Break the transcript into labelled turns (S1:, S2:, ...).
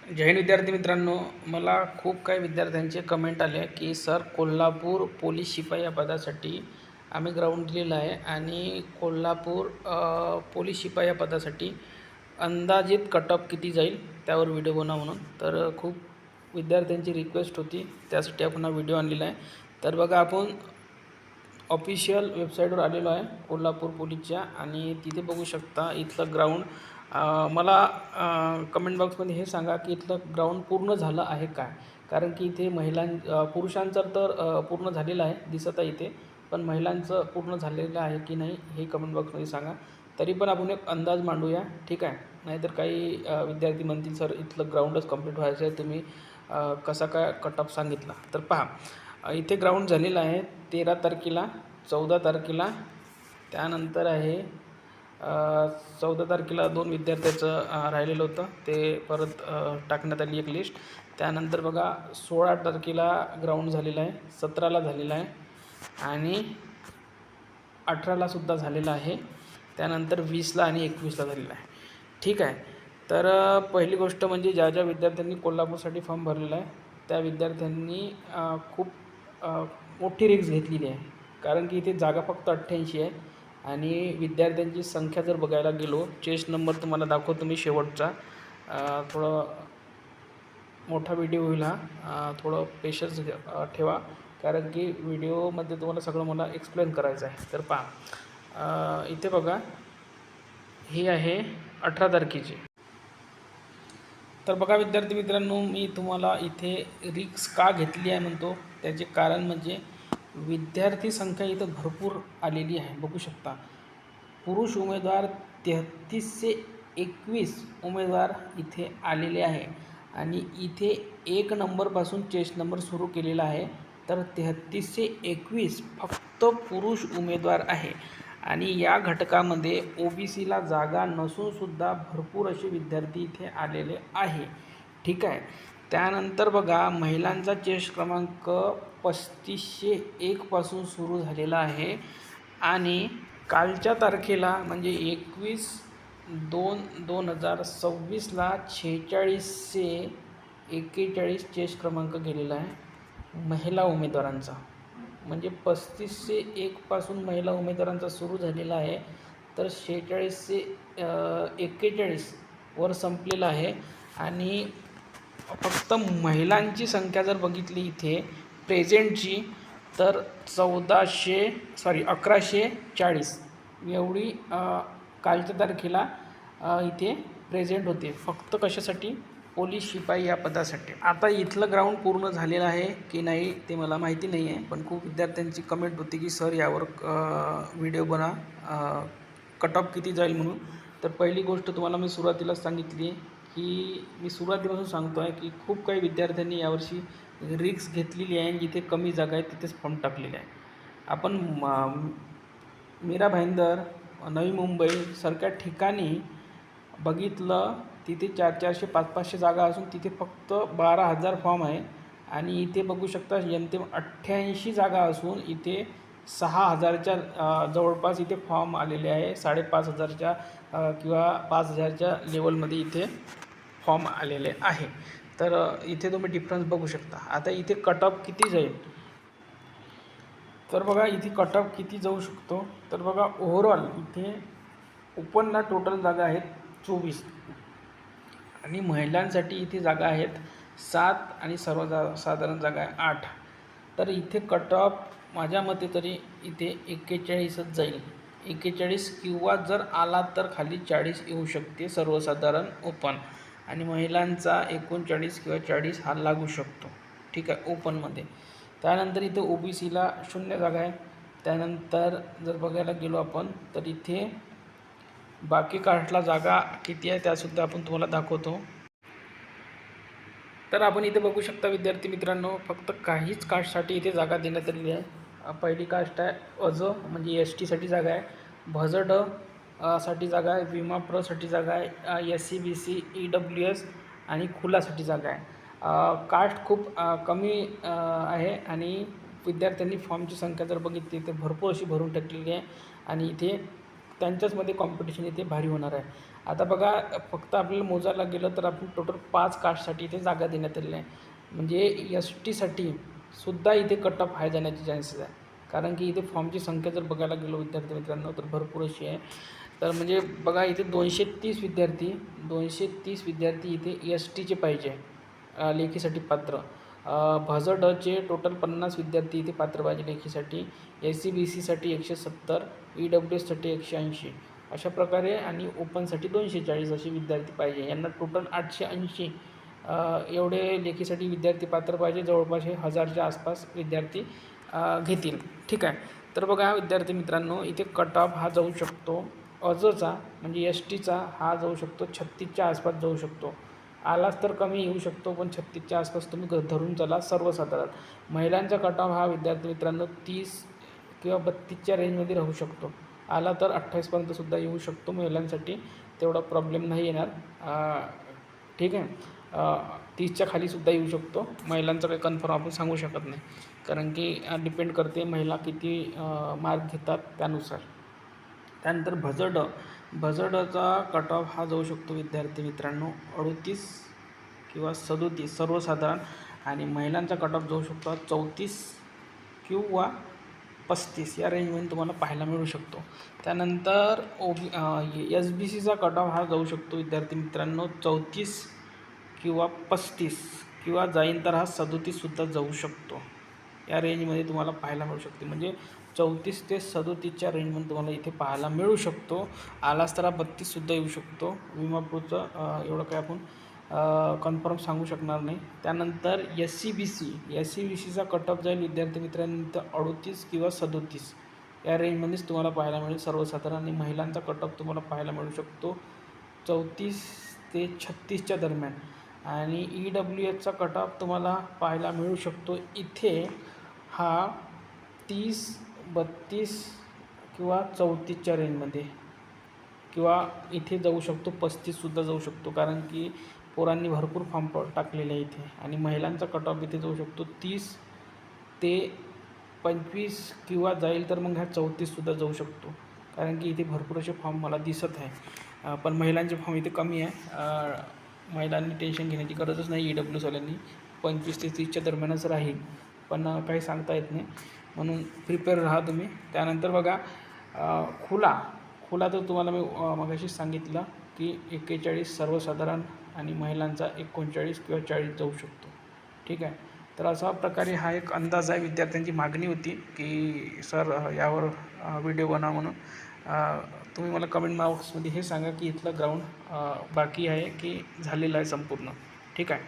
S1: जय हिंद विद्यार्थी मित्रांनो, मला खूप काही विद्यार्थ्यांचे कमेंट आले की सर कोल्हापूर पोलीस शिपाई या पदासाठी आम्ही ग्राउंड दिलेलं आहे आणि कोल्हापूर पोलीस शिपाई या पदासाठी अंदाजित कटअप किती जाईल त्यावर व्हिडिओ बनवा म्हणून. तर खूप विद्यार्थ्यांची रिक्वेस्ट होती, त्यासाठी आपण हा व्हिडिओ आणलेला आहे. तर बघा, आपण ऑफिशियल वेबसाईटवर आलेलो आहे कोल्हापूर पोलीसच्या आणि तिथे बघू शकता इथलं ग्राउंड. मला कमेंट बॉक्समध्ये हे सांगा की इथलं ग्राउंड पूर्ण झालं आहे काय, कारण की इथे पुरुषांचं तर पूर्ण झालेलं आहे दिसत आहे इथे, पण महिलांचं पूर्ण झालेलं आहे की नाही हे कमेंट बॉक्समध्ये सांगा. तरी पण आपण एक अंदाज मांडूया, ठीक आहे. नाहीतर काही विद्यार्थी म्हणतील सर इथलं ग्राउंडच कंप्लीट व्हायचं आहे, तुम्ही कसा काय कटअप सांगितला. तर पहा, इथे ग्राउंड झालेलं आहे 13 तारखेला, 14 तारखेला, त्यानंतर आहे 14 तारखेला 2 विद्यार्थ्याचं राहिलेलं होतं, ते परत टाकण्यात आली एक लिस्ट. त्यानंतर बघा 16 तारखेला ग्राउंड झालेलं आहे, 17ला झालेलं आहे आणि 18ला सुद्धा झालेलं आहे. त्यानंतर 20ला आणि 21ला झालेलं आहे, ठीक आहे. तर पहिली गोष्ट म्हणजे ज्या ज्या विद्यार्थ्यांनी कोल्हापूरसाठी फॉर्म भरलेला आहे त्या विद्यार्थ्यांनी खूप मोठी रिस्क घेतलेली आहे, कारण की इथे जागा फक्त 88 आहे आणि विद्यार्थ्यांची संख्या जर बघायला गेलो, चेस्ट नंबर तुम्हाला दाखवतो मी शेवटचा. थोडं मोठा व्हिडिओ होईल हा, थोडं पेशन्स ठेवा, कारण की व्हिडिओमध्ये तुम्हाला सगळं मला एक्सप्लेन करायचं आहे. तर पहा, इथे बघा, ही आहे 18 तारखेची. तर बघा विद्यार्थी मित्रांनो, मी तुम्हाला इथे रिक्स का घेतली आहे म्हणतो, त्याचे कारण म्हणजे विद्यार्थी संख्या इथं भरपूर आलेली आहे. बघू शकता, पुरुष उमेदवार 3321 उमेदवार इथे आलेले आहे आणि इथे 1 नंबरपासून चेस्ट नंबर सुरू केलेला आहे. तर 3321 फक्त पुरुष उमेदवार आहे आणि या घटकामध्ये OBCला जागा नसूनसुद्धा भरपूर असे विद्यार्थी इथे आलेले आहे, ठीक आहे. त्यानंतर बघा, महिलांचा चेस्ट क्रमांक 3501 पासून सुरू झालेला आहे आणि कालच्या तारखेला म्हणजे 21/2/2026ला 4641 चेस्ट क्रमांक गेलेला आहे महिला उमेदवारांचा. म्हणजे 3501 पासून महिला उमेदवारांचा सुरू झालेला आहे, तर 4641 वर संपलेला आहे. आणि फक्त महिलांची संख्या जर बघितली इथे प्रेझेंटची, तर 1140 एवढी कालच्या तारखेला इथे प्रेझेंट होते, फक्त कशासाठी, पोलीस शिपाई या पदासाठी. आता इथलं ग्राउंड पूर्ण झालेलं आहे की नाही ते मला माहिती नाही आहे, पण खूप विद्यार्थ्यांची कमेंट होती की सर यावर व्हिडिओ बना, कटऑफ किती जाईल म्हणून. तर पहिली गोष्ट तुम्हाला मी सुरुवातीलाच सांगितली की मी सुरुवातीपासून सांगतो आहे की खूप काही विद्यार्थ्यांनी यावर्षी रिक्स घेतलेली आहे आणि जिथे कमी जागा आहे तिथेच फॉर्म टाकलेले आहे. आपण मीरा भाईंदर, नवी मुंबई सारख्या ठिकाणी बघितलं, तिथे 400-400, 500-500 जागा असून तिथे फक्त 12,000 फॉर्म आहे आणि इथे बघू शकता जेमतेम 88 जागा असून इथे 6,000च्या जवळपास इथे फॉर्म आलेले आहे. 5,500च्या किंवा 5,000च्या लेवलमध्ये इथे फॉर्म आलेले आहे. तर इथे तुम्ही डिफरन्स बघू शकता. आता इथे कटऑफ किती जाईल, तर बघा इथे कटऑफ किती जाऊ शकतो. तर बघा, ओव्हरऑल इथे ओपनला टोटल जागा आहेत 24 आणि महिलांसाठी इथे जागा आहेत 7 आणि सर्वसाधारण जागा आहे 8. तर इथे कटऑफ माझ्या मते तरी इथे 41च जाईल, 41 किंवा जर आला तर खाली 40 येऊ शकते सर्वसाधारण ओपन, आणि महिलांचा 39 किंवा 40 हा लागू शकतो, ठीक आहे, ओपनमध्ये. त्यानंतर इथे OBCला 0 जागा आहे. त्यानंतर जर बघायला गेलो आपण तर इथे बाकी कास्टला जागा किती आहे त्यासुद्धा आपण तुम्हाला दाखवतो. तर आपण इथे बघू शकता विद्यार्थी मित्रांनो, फक्त काहीच कास्टसाठी इथे जागा देण्यात आलेली आहे. पहिली कास्ट आहे अज, म्हणजे STसाठी जागा आहे. भजड साठी जागा आहे. विमाप्रसाठी जागा आहे. SC BC EWS आणि खुलासाठी जागा आहे. कास्ट खूप कमी आहे आणि विद्यार्थ्यांनी फॉर्मची संख्या जर बघितली तर भरपूर अशी भरून टाकलेली आहे आणि इथे त्यांच्याचमध्ये कॉम्पिटिशन इथे भारी होणार आहे. आता बघा, फक्त आपल्याला मोजायला गेलं तर आपण टोटल 5 कास्टसाठी इथे जागा देण्यात आलेल्या आहे. म्हणजे एस टीसाठी सुद्धा इथे कट ऑफ हाय जाण्याचे चान्सेस आहे. कारण की इथे फॉर्मची संख्या जर बघायला गेलो विद्यार्थी मित्रांनो तर भरपूर अशी आहे. तर म्हणजे बघा, इथे 230 विद्यार्थी इथे एस टीचे पाहिजे लेखीसाठी पात्र. भजडचे टोटल 50 विद्यार्थी इथे पात्र पाहिजे लेखीसाठी. एस सी बी सीसाठी 170, ई एससाठी 180 अशा प्रकारे, आणि ओपनसाठी 240 असे विद्यार्थी पाहिजे. यांना टोटल 880 एवढे लेखीसाठी विद्यार्थी पात्र पाहिजे. जवळपास हे 1000च्या आसपास विद्यार्थी घेतील. ठीक आहे. तर बघा विद्यार्थी मित्रांनो, इथे कट ऑफ हा जाऊ शकतो अजचा म्हणजे एस टीचा हा जाऊ शकतो 36च्या आसपास जाऊ शकतो. आलाच तर कमी येऊ शकतो, पण 36च्या आसपास तुम्ही धरून चला सर्वसाधारण. महिलांचा कट ऑफ हा विद्यार्थी मित्रांनो 30 किंवा 32च्या रेंजमध्ये राहू शकतो. आला तर 28पर्यंतसुद्धा येऊ शकतो महिलांसाठी, तेवढा प्रॉब्लेम नाही येणार. ठीक आहे. 30च्या खालीसुद्धा येऊ शकतो. महिलांचं काही कन्फर्म आपण सांगू शकत नाही, कारण की डिपेंड करते महिला किती मार्क घेतात त्यानुसार. त्यानंतर भजडचा कट ऑफ हा जाऊ शकतो विद्यार्थी मित्रांनो 38 किंवा 37 सर्वसाधारण, आणि महिलांचा कट ऑफ जाऊ शकतो 34 किंवा 35 या रेंजमध्ये तुम्हाला पाहायला मिळू शकतो. त्यानंतर एस बी सीचा कट ऑफ हा जाऊ शकतो विद्यार्थी मित्रांनो 34 किंवा 35, किंवा जाईन तर हा 37सुद्धा जाऊ शकतो. या रेंजमध्ये तुम्हाला पाहायला मिळू शकते. म्हणजे 34 ते 37च्या रेंजमध्ये तुम्हाला इथे पाहायला मिळू शकतो. आलाच तर हा 32सुद्धा येऊ शकतो. विमापूरचं एवढं काय आपण कन्फर्म सांगू शकणार नाही. त्यानंतर एस सी बी सीचा कट ऑफ जाईल विद्यार्थी मित्रांनो 38 किंवा 37 या रेंजमध्येच तुम्हाला पाहायला मिळेल सर्वसाधारण. आणि महिलांचा कट ऑफ तुम्हाला पाहायला मिळू शकतो 34 ते 36च्या दरम्यान. आणि ई डब्ल्यू एसचा कट ऑफ तुम्हाला पाहायला मिळू शकतो इथे हा 30, 32 किंवा 34च्या रेंजमध्ये, किंवा इथे जाऊ शकतो 35सुद्धा जाऊ शकतो, कारण की पोरांनी भरपूर फॉर्म टाकलेले आहे इथे. आणि महिलांचा कट ऑफ इथे जाऊ शकतो 30 ते 25, किंवा जाईल तर मग ह्या 34सुद्धा जाऊ शकतो, कारण की इथे भरपूर असे फॉर्म मला दिसत आहे. पण महिलांचे फॉर्म इथे कमी आहे. महिलांनी टेन्शन घेण्याची गरजच नाही. ई डब्ल्यूसवाल्यांनी 25 ते 30च्या दरम्यानच राहील, पण काही सांगता येत नाही, म्हणून प्रिपेअर राहा तुम्ही. त्यानंतर बघा खुला तर तुम्हाला मी मगाशीच सांगितलं की 41 सर्वसाधारण, आणि महिलांचा 39 किंवा 40 जाऊ शकतो. ठीक आहे. तर अशा प्रकारे हा एक अंदाज आहे. विद्यार्थ्यांची मागणी होती की सर यावर व्हिडिओ बनवा म्हणून. तुम्ही मला कमेंट बॉक्समध्ये हे सांगा की इथलं ग्राउंड बाकी आहे की झालेलं आहे संपूर्ण. ठीक आहे.